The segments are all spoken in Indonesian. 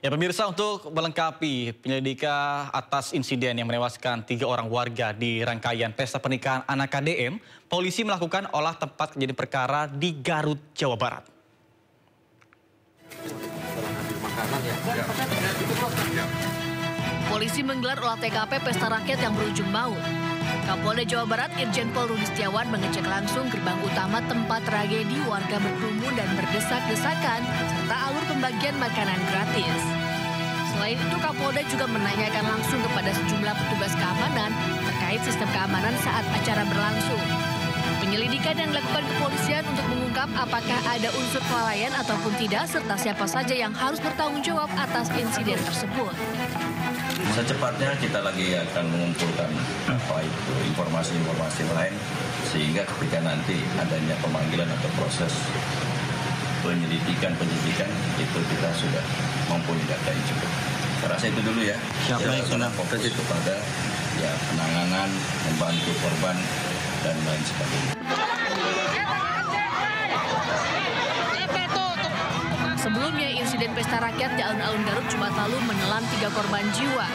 Ya pemirsa, untuk melengkapi penyelidikan atas insiden yang menewaskan 3 orang warga di rangkaian pesta pernikahan anak KDM, polisi melakukan olah tempat kejadian perkara di Garut, Jawa Barat. Polisi menggelar olah TKP pesta rakyat yang berujung maut. Kapolda Jawa Barat Irjen Pol Rudi Setiawan mengecek langsung gerbang utama tempat tragedi, warga berkerumun dan berdesak-desakan, serta alur pembagian makanan gratis. Selain itu, Kapolda juga menanyakan langsung kepada sejumlah petugas keamanan terkait sistem keamanan saat acara berlangsung. Penyelidikan yang dilakukan kepolisian untuk mengungkap apakah ada unsur kelalaian ataupun tidak, serta siapa saja yang harus bertanggung jawab atas insiden tersebut. Secepatnya kita lagi akan mengumpulkan informasi-informasi lain, sehingga ketika nanti adanya pemanggilan atau proses penyelidikan itu kita sudah mempunyai data yang cukup. Saya rasa itu dulu ya. Kita sudah fokus kepada penanganan, membantu korban dan lain sebagainya. Sebelumnya, insiden pesta rakyat di alun-alun Garut Jumat lalu menelan 3 korban jiwa.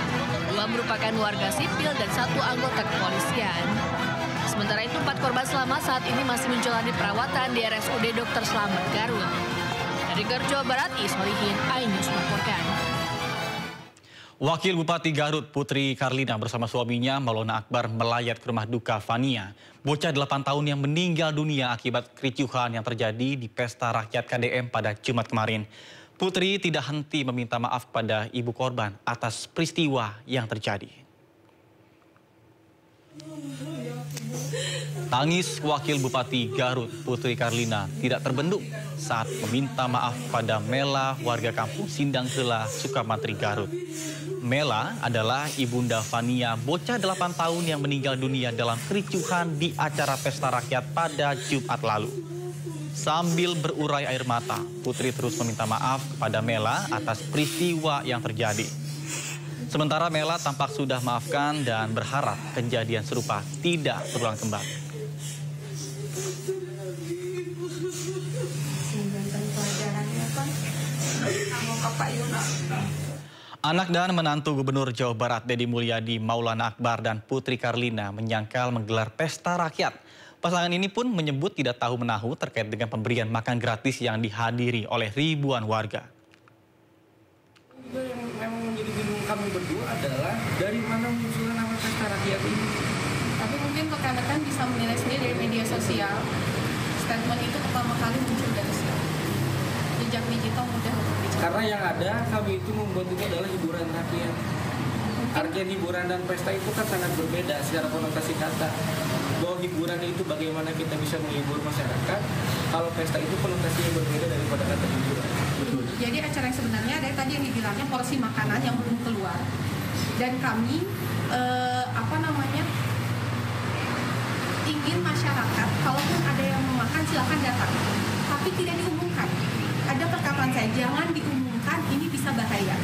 2 merupakan warga sipil dan 1 anggota kepolisian. Sementara itu, 4 korban selamat saat ini masih menjalani perawatan di RSUD Dr. Slamet Garut. Dari Garut, Jawa Barat, Isolihin, iNews melaporkan. Wakil Bupati Garut Putri Karlina bersama suaminya Maulana Akbar melayat ke rumah duka Fania, bocah 8 tahun yang meninggal dunia akibat kericuhan yang terjadi di pesta rakyat KDM pada Jumat kemarin. Putri tidak henti meminta maaf kepada ibu korban atas peristiwa yang terjadi. Tangis Wakil Bupati Garut Putri Karlina tidak terbendung saat meminta maaf pada Mela, warga kampung Sindang Hela, Sukamantri, Garut. Mela adalah ibunda Fania, bocah 8 tahun yang meninggal dunia dalam kericuhan di acara pesta rakyat pada Jumat lalu. Sambil berurai air mata, Putri terus meminta maaf kepada Mela atas peristiwa yang terjadi. Sementara Mela tampak sudah maafkan dan berharap kejadian serupa tidak terulang kembali. Anak dan menantu Gubernur Jawa Barat Deddy Mulyadi, Maulana Akbar dan Putri Karlina menyangkal menggelar pesta rakyat. Pasangan ini pun menyebut tidak tahu menahu terkait dengan pemberian makan gratis yang dihadiri oleh ribuan warga. Juga yang memang menjadi bingung kami berdua adalah dari mana munculnya nama pesta rakyat ini. Tapi mungkin rekan-rekan bisa menilai sendiri dari media sosial. Statement itu pertama kali muncul dari siapa? Jejak digital mudah untuk dicapai. Karena yang ada kami itu membuat itu adalah hiburan rakyat. Artian hiburan dan pesta itu kan sangat berbeda secara konotasi kata. Bahwa hiburan itu bagaimana kita bisa menghibur masyarakat. Kalau pesta itu konotasinya berbeda daripada kata hiburan. Betul. Jadi acara yang sebenarnya ada tadi yang dibilangnya porsi makanan yang belum keluar. Dan kami ingin masyarakat kalaupun ada yang mau makan silakan datang. Tapi tidak diumumkan. Ada perkataan saya, jangan diumumkan, ini bisa bahaya.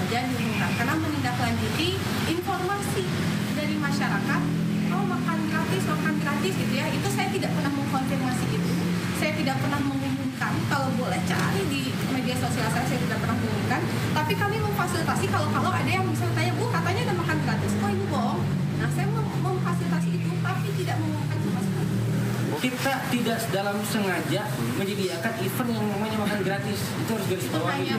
Jangan diumumkan, karena menindaklanjuti informasi dari masyarakat, oh makan gratis gitu ya, itu saya tidak pernah mengkonfirmasi itu. Saya tidak pernah mengumumkan, kalau boleh cari di media sosial saya tidak pernah mengumumkan. Tapi kami memfasilitasi kalau ada yang misalnya tanya, Bu katanya ada makan gratis, oh ini bohong. Nah saya memfasilitasi itu, tapi tidak mengumumkan sama sekali. Kita tidak dalam sengaja menyediakan event yang namanya makan gratis. Itu harus garis bawahi ya.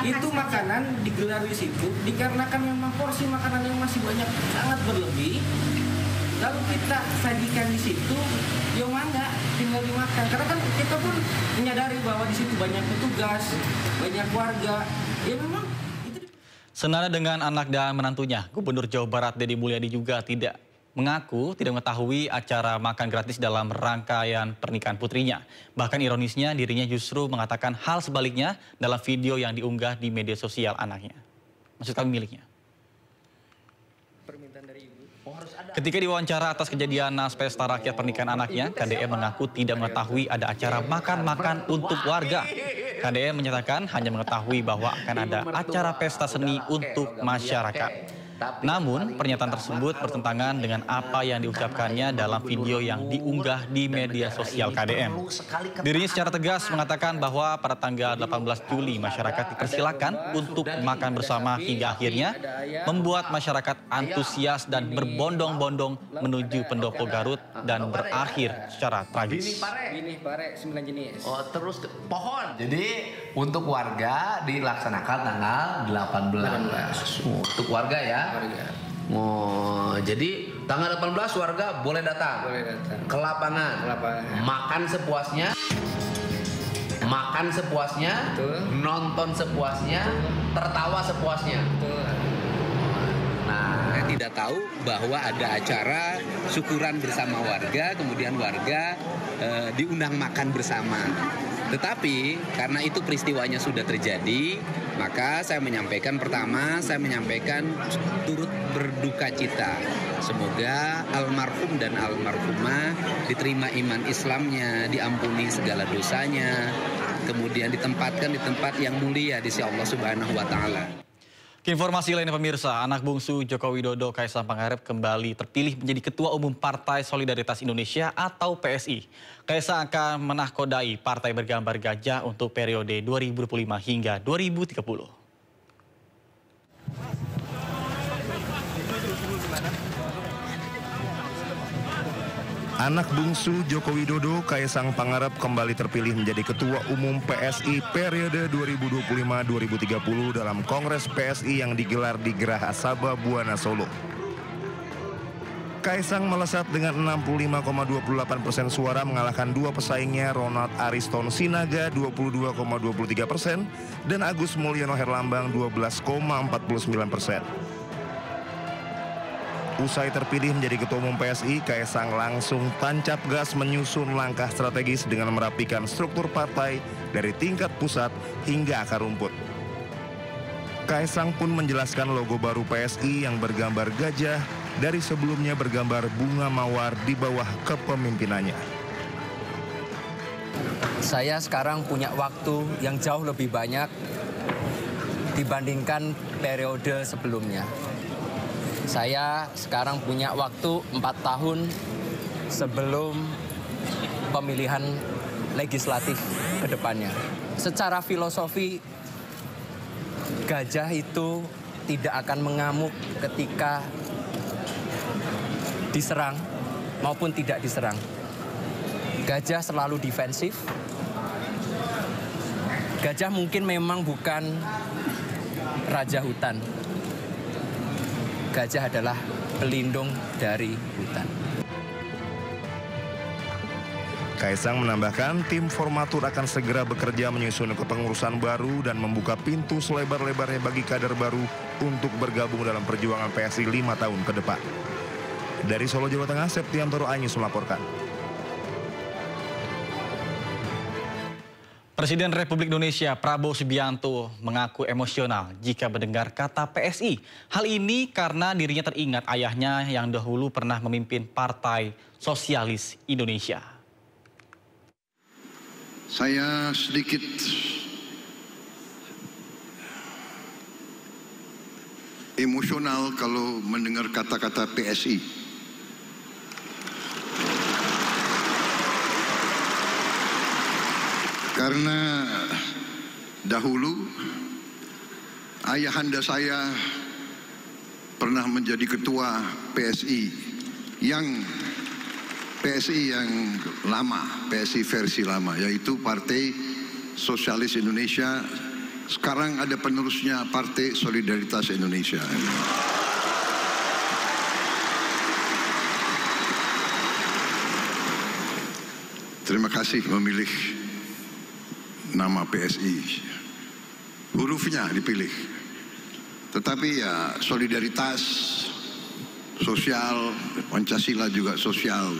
Itu makanan digelar di situ dikarenakan memang porsi makanan yang masih banyak sangat berlebih. Lalu kita sajikan di situ, ya mangga tinggal dimakan. Karena kan kita pun menyadari bahwa di situ banyak petugas, banyak warga. Ya memang itu. Senada dengan anak dan menantunya, Gubernur Jawa Barat Deddy Mulyadi juga tidak mengetahui acara makan gratis dalam rangkaian pernikahan putrinya. Bahkan ironisnya dirinya justru mengatakan hal sebaliknya dalam video yang diunggah di media sosial anaknya. Maksud kami miliknya. Ketika diwawancara atas kejadian naas pesta rakyat pernikahan anaknya, KDM mengaku tidak mengetahui ada acara makan-makan untuk warga. KDM menyatakan hanya mengetahui bahwa akan ada acara pesta seni untuk masyarakat. Namun, pernyataan tersebut bertentangan dengan apa yang diucapkannya dalam video yang diunggah di media sosial KDM. Dirinya secara tegas mengatakan bahwa pada tanggal 18 Juli masyarakat dipersilakan untuk makan bersama hingga akhirnya membuat masyarakat antusias dan berbondong-bondong menuju Pendopo Garut dan berakhir secara tragis. Ini pare 9 jenis. Oh, terus pohon. Jadi untuk warga dilaksanakan tanggal 18. Untuk warga ya. Oh, jadi tanggal 18 warga boleh datang. Ke lapangan. Makan sepuasnya. Makan sepuasnya. Betul. Nonton sepuasnya. Betul. Tertawa sepuasnya. Betul. Nah, saya tidak tahu bahwa ada acara syukuran bersama warga, kemudian warga diundang makan bersama. Tetapi karena itu peristiwanya sudah terjadi, maka saya menyampaikan turut berduka cita. Semoga almarhum dan almarhumah diterima iman Islamnya, diampuni segala dosanya, kemudian ditempatkan di tempat yang mulia di sisi Allah Subhanahu wa taala. Informasi lainnya pemirsa, anak bungsu Joko Widodo Kaisang Pangarep kembali terpilih menjadi Ketua Umum Partai Solidaritas Indonesia atau PSI. Kaisang akan menahkodai partai bergambar gajah untuk periode 2025 hingga 2030. Anak bungsu Joko Widodo Kaisang Pangarep kembali terpilih menjadi Ketua Umum PSI periode 2025-2030 dalam Kongres PSI yang digelar di Geraha Sababwana Solo. Kaisang melesat dengan 65,28% suara mengalahkan dua pesaingnya Ronald Ariston Sinaga 22,23% dan Agus Mulyono Herlambang 12,49%. Usai terpilih menjadi Ketua Umum PSI, Kaisang langsung tancap gas menyusun langkah strategis dengan merapikan struktur partai dari tingkat pusat hingga akar rumput. Kaisang pun menjelaskan logo baru PSI yang bergambar gajah dari sebelumnya bergambar bunga mawar di bawah kepemimpinannya. Saya sekarang punya waktu yang jauh lebih banyak dibandingkan periode sebelumnya. Saya sekarang punya waktu 4 tahun sebelum pemilihan legislatif ke depannya. Secara filosofi, gajah itu tidak akan mengamuk ketika diserang maupun tidak diserang. Gajah selalu defensif. Gajah mungkin memang bukan raja hutan. Gajah adalah pelindung dari hutan. Kaisang menambahkan tim formatur akan segera bekerja menyusun kepengurusan baru dan membuka pintu selebar-lebarnya bagi kader baru untuk bergabung dalam perjuangan PSI 5 tahun ke depan. Dari Solo, Jawa Tengah, Septiantoro Anyus melaporkan. Presiden Republik Indonesia Prabowo Subianto mengaku emosional jika mendengar kata PSI. Hal ini karena dirinya teringat ayahnya yang dahulu pernah memimpin Partai Sosialis Indonesia. Saya sedikit emosional kalau mendengar kata-kata PSI. Karena dahulu ayahanda saya pernah menjadi ketua PSI yang lama, PSI versi lama, yaitu Partai Sosialis Indonesia. Sekarang ada penerusnya Partai Solidaritas Indonesia. Terima kasih memilih nama PSI, hurufnya dipilih, tetapi ya solidaritas sosial, Pancasila juga sosial.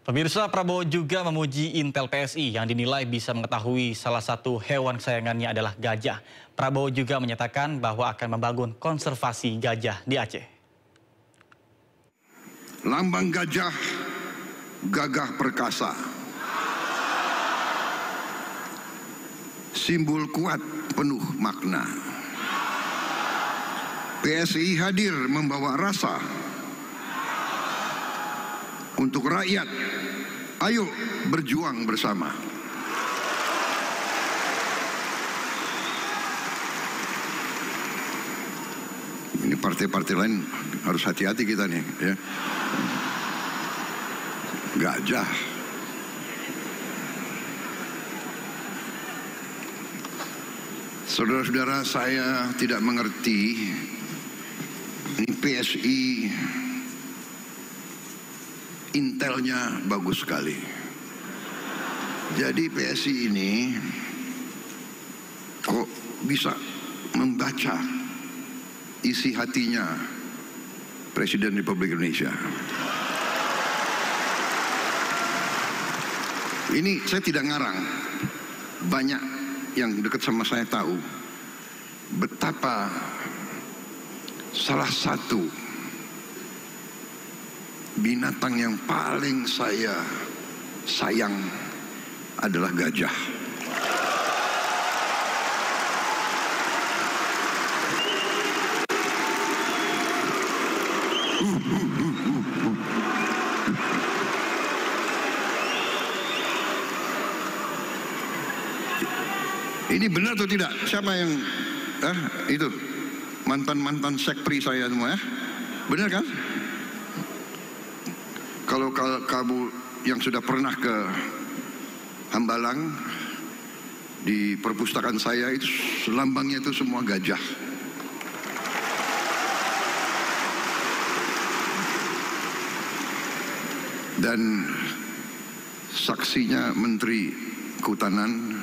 Pemirsa, Prabowo juga memuji Intel PSI yang dinilai bisa mengetahui salah satu hewan kesayangannya adalah gajah. Prabowo juga menyatakan bahwa akan membangun konservasi gajah di Aceh. Lambang gajah, gagah perkasa. simbol kuat penuh makna. PSI hadir membawa rasa untuk rakyat. Ayo berjuang bersama. Ini partai-partai lain harus hati-hati kita nih, ya. Gajah. Saudara-saudara, saya tidak mengerti. Ini PSI intelnya bagus sekali. Jadi PSI ini kok bisa membaca isi hatinya Presiden Republik Indonesia. Ini saya tidak ngarang. Banyak yang dekat sama saya tahu betapa salah satu binatang yang paling saya sayang adalah gajah. Ini benar atau tidak? Siapa yang itu mantan sekpri saya semua, ya? Benar kan? Kalau kamu yang sudah pernah ke Hambalang, di perpustakaan saya itu lambangnya itu semua gajah. Dan saksinya Menteri Kehutanan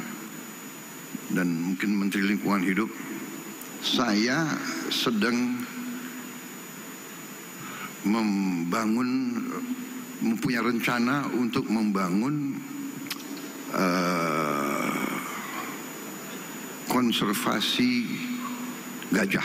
dan mungkin Menteri Lingkungan Hidup, saya sedang mempunyai rencana untuk membangun konservasi gajah.